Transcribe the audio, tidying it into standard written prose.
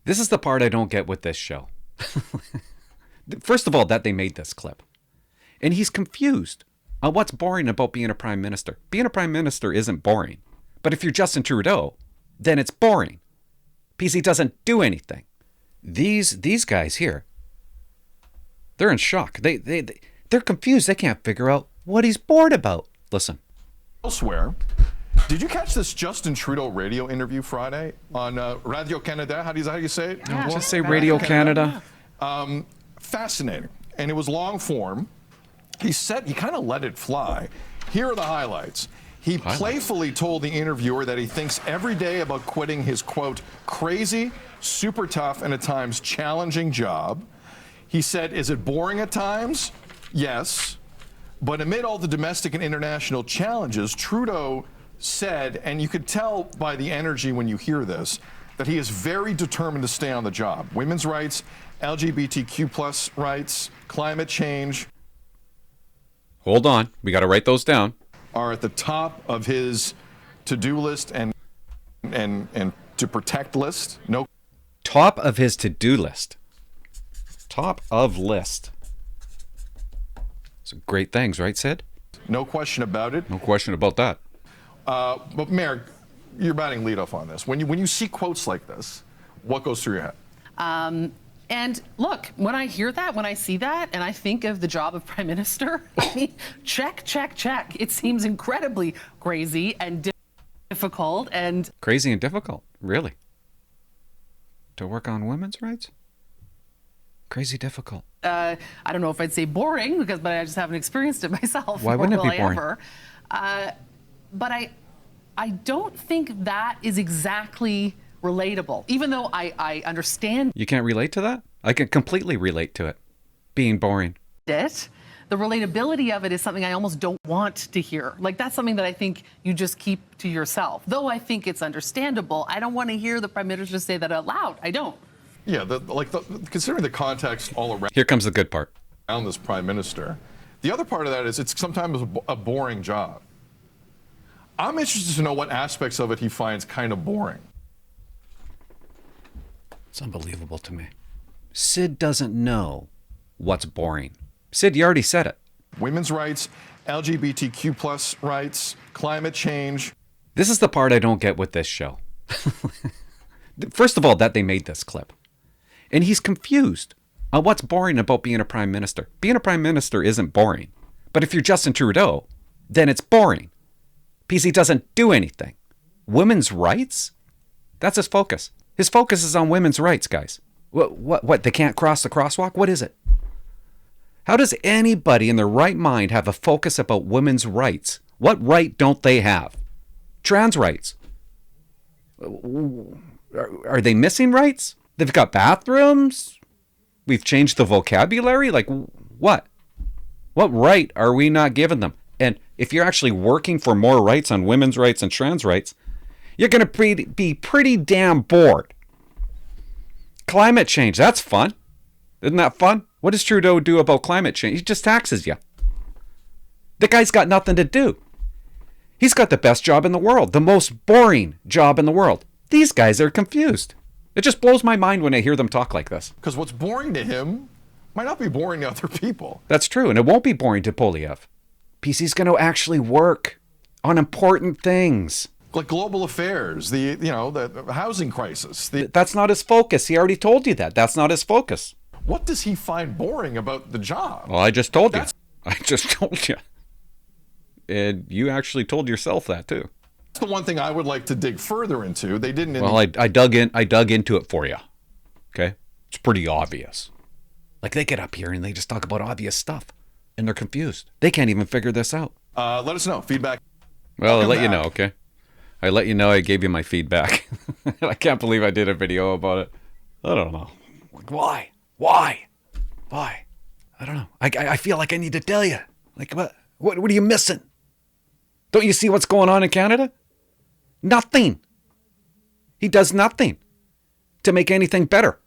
This is the part I don't get with this show. First of all, that they made this clip. And he's confused on what's boring about being a prime minister. Being a prime minister isn't boring. But if you're Justin Trudeau, then it's boring. Because he doesn't do anything. These guys here, they're in shock. They're confused. They can't figure out what he's bored about. Listen. Elsewhere, did you catch this Justin Trudeau radio interview Friday on Radio Canada? How do you say it? No, just say Radio Canada. Fascinating. And it was long form. He kind of let it fly. Here are the highlights. He playfully told the interviewer that he thinks every day about quitting his, quote, crazy, super tough, and at times challenging job. He said, is it boring at times? Yes. But amid all the domestic and international challenges, Trudeau said, and you could tell by the energy when you hear this, that he is very determined to stay on the job. Women's rights, LGBTQ plus rights, climate change. Hold on. We got to write those down. Are at the top of his to-do list and to protect list. No. Top of his to-do list. Top of list. Some great things, right, Sid? No question about it. No question about that. But Mayor, you're batting leadoff on this. When you see quotes like this, what goes through your head? And look, when I hear that, when I see that, and I think of the job of prime minister, I mean, check. It seems incredibly crazy and difficult and... Crazy and difficult, really? To work on women's rights? Crazy difficult. I don't know if I'd say boring, but I just haven't experienced it myself. Why wouldn't it be boring? But I don't think that is exactly relatable, even though I understand You can't relate to that? I can completely relate to it. Being boring. it. The relatability of it is something I almost don't want to hear. Like, that's something that I think you just keep to yourself. Though I think it's understandable, I don't want to hear the prime minister say that out loud. I don't. Yeah, considering the context all around. Here comes the good part. Around this prime minister. The other part of that is it's sometimes a boring job. I'm interested to know what aspects of it he finds kind of boring. It's unbelievable to me. Sid doesn't know what's boring. Sid, you already said it. Women's rights, LGBTQ plus rights, climate change. This is the part I don't get with this show. First of all, that they made this clip. And he's confused on what's boring about being a prime minister. Being a prime minister isn't boring. But if you're Justin Trudeau, then it's boring. Because he doesn't do anything. Women's rights? That's his focus. His focus is on women's rights, guys. What? They can't cross the crosswalk? What is it? How does anybody in their right mind have a focus about women's rights? What right don't they have? Trans rights. Are they missing rights? They've got bathrooms? We've changed the vocabulary? Like, what? What right are we not giving them? And if you're actually working for more rights on women's rights and trans rights, you're going to be pretty damn bored. Climate change, that's fun. Isn't that fun? What does Trudeau do about climate change? He just taxes you. The guy's got nothing to do. He's got the best job in the world, the most boring job in the world. These guys are confused. It just blows my mind when I hear them talk like this. Because what's boring to him might not be boring to other people. That's true, and it won't be boring to Polyev. Because he's going to actually work on important things. Like global affairs, the housing crisis. That's not his focus. He already told you that. That's not his focus. What does he find boring about the job? Well, I just told you. I just told you. And you actually told yourself that too. That's the one thing I would like to dig further into. They didn't. Well, I dug into it for you. Okay? It's pretty obvious. Like, they get up here and they just talk about obvious stuff. And they're confused. They can't even figure this out. Let us know. Feedback. Well, I'll let you know, okay? I let you know I gave you my feedback. I can't believe I did a video about it. I don't know. Like, why? Why? I don't know. I feel like I need to tell you. Like, what are you missing? Don't you see what's going on in Canada? Nothing. He does nothing to make anything better.